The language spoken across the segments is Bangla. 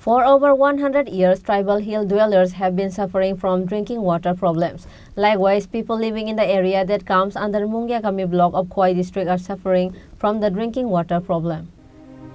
For over 100 years, tribal hill dwellers have been suffering from drinking water problems. Likewise, people living in the area that comes under Mungyakami block of Khoi district are suffering from the drinking water problem.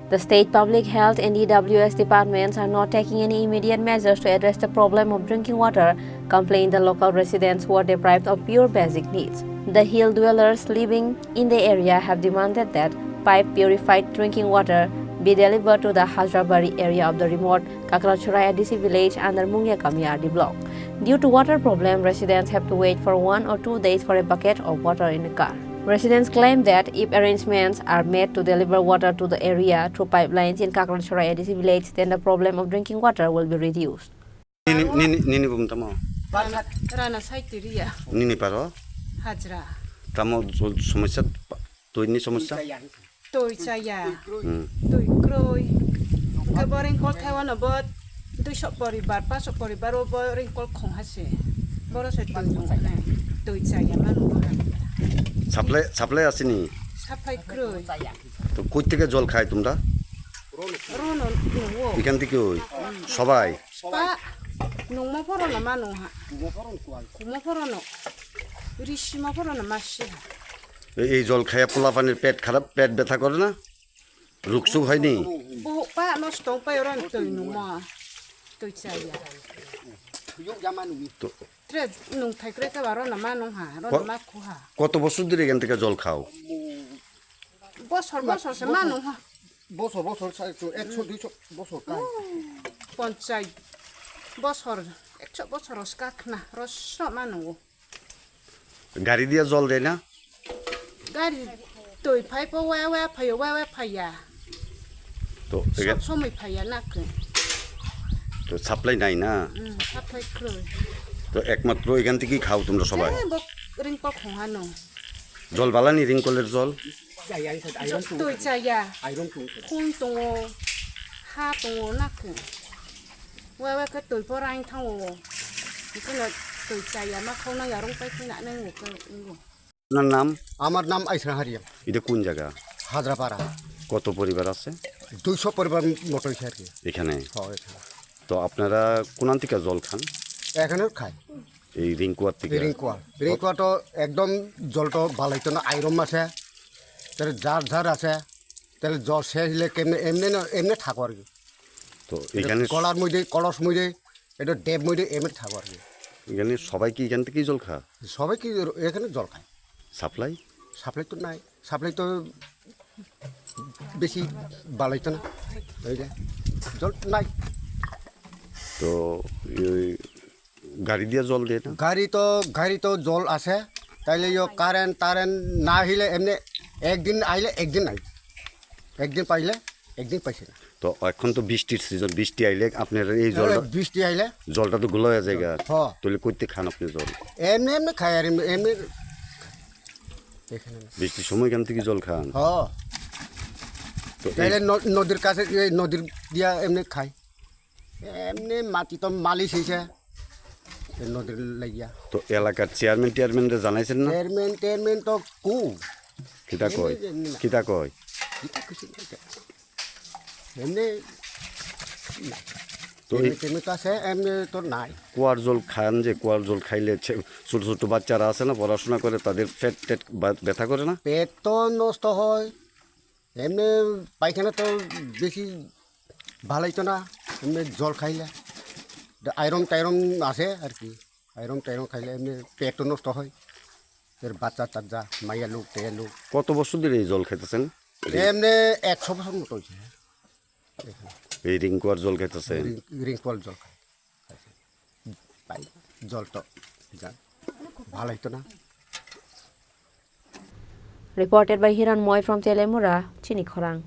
The state public health and EWS departments are not taking any immediate measures to address the problem of drinking water, complain the local residents who are deprived of pure basic needs. The hill dwellers living in the area have demanded that piped purified drinking water be delivered to the Hazrabari area of the remote Kakrachuraya DC village under Mungyakami RD block. Due to water problem, residents have to wait for 1 or 2 days for a bucket of water in a car. Residents claim that if arrangements are made to deliver water to the area through pipelines in Kakrachuraya DC village, then the problem of drinking water will be reduced. Nini bumtamo. Rana saitiria. Nini paro. Hajra. Tamo somosya to ini somosya. Tôi saya, tôi kroi. Kabaring kol Taiwan abot, tôi shop poribar, pas shop poribar obaring kol khong hase. Boro se tôi nung na, tôi saya manu. Supply asini. Supply kroi. তো কই থেকে জল খায় তোমরা? Rono nungwo. এখান থেকে ওই সবাই। Pa, nungmo poro na manu ha. Kumo poro no. Rishima poro na mashi. এই জল খায়া পোলাপানের পেট খারাপ পেট ব্যথা করে না রুকসুক হয়নি Bo pa নষ্ট pa yoran tôi nungmo. Tôi saya. তো Tre nung thai kre ka baro na manu ha, ro na ku ha. কত বছর ধরে এখান থেকে জল খাও বছর সে মানু হা বছর 100-200 বছর কাই পঞ্চায়েত বছর 100 বছর স্কাক না রস মানু গাড়ি দিয়ে জল দেয় না গাড়ি তুই ফাইপ ওয়া ফাইয়া তো সব সময় ফাইয়া না কে তো সাপ্লাই নাই না সাপ্লাই ক্রয় তো একমাত্র এখান থেকেই খাও তোমরা সবাই রিং পক হানো জল বালানি রিংকলের জল তুই চাইয়া খুন দङ হা দङ না কে ওয়া কে তুই পরাইং থাও বিকনো তুই চাইয়া মা খাওনা ইয়ারং পাই ফিনা নাই ওকে আপনার নাম আমার নাম আইসরা হারিয়াম এটা কোন জায়গা হাজরাপাড়া কত পরিবার আছে 200 পরিবার মতো আছে আর কি এখানে হয় এখানে তো আপনারা কোন থেকে জল খান এখানেও খায় এই রিংকুয়ার থেকে রিংকুয়া তো একদম জলটা ভালোইতো না আয়রন আছে তাহলে যার আছে তাহলে জল শেষ হলে কেমনে এমনি থাকো আর কি তো এখানে কলার মধ্যে কলস মধ্যে এটা ডেব মধ্যে এমনি থাকো আর কি এখানে সবাই কি এখান থেকেই জল খা সবাই কি এখানে জল খায় সাপ্লাই সাপ্লাই তো নাই সাপ্লাই তো বেশি ভালোইতো না ওই যে জল নাই তো গাড়ি দিয়ে জল দেয় না গাড়ি তো জল আছে তাইলে কারেন্ট না আহিলে এমনি একদিন আইলে একদিন নাই একদিন পাইলে একদিন পাইছে না তো এখন তো বৃষ্টির সিজন বৃষ্টি আইলে আপনার এই জলটা বৃষ্টি আইলে জলটা তো গুলো হয়ে যায় হ্যাঁ তাহলে করতে খান আপনি জল এমনি খাই আর এমনি বৃষ্টির সময় এখান থেকে জল খান হ্যাঁ তো তাইলে নদীর কাছে নদীর দিয়া এমনি খাই এমনি মাটি তো মালিশ হয়েছে নদীর লাগিয়া তো এলাকার চেয়ারম্যান জানাইছেন না চেয়ারম্যান তো কু কিতা কয় এমনি তো তো আছে এমনি তো নাই কুয়ার জল খান যে কুয়ার জল খাইলে ছোট ছোট বাচ্চারা আছে না পড়াশোনা করে তাদের পেট ব্যথা করে না পেট তো নষ্ট হয় এমনি পায়খানা তো বেশি ভালোইতো না এমনি জল খাইলে আয়রন টাইরন আছে আর কি আয়রন টাইরন খাইলে এমনি পেটও নষ্ট হয় এর বাচ্চা টাচ্চা মাইয়া লোক টেয়া লোক কত বছর ধরে এই জল খাইতেছেন এমনি 100 বছর মতো হয়েছে এই রিংকুয়ার জল খাইতেছেন রিংকল জল খাই পাই জল তো ভালো হইতো না Reported by Hiran Moy from Telemura, Chini Khorang.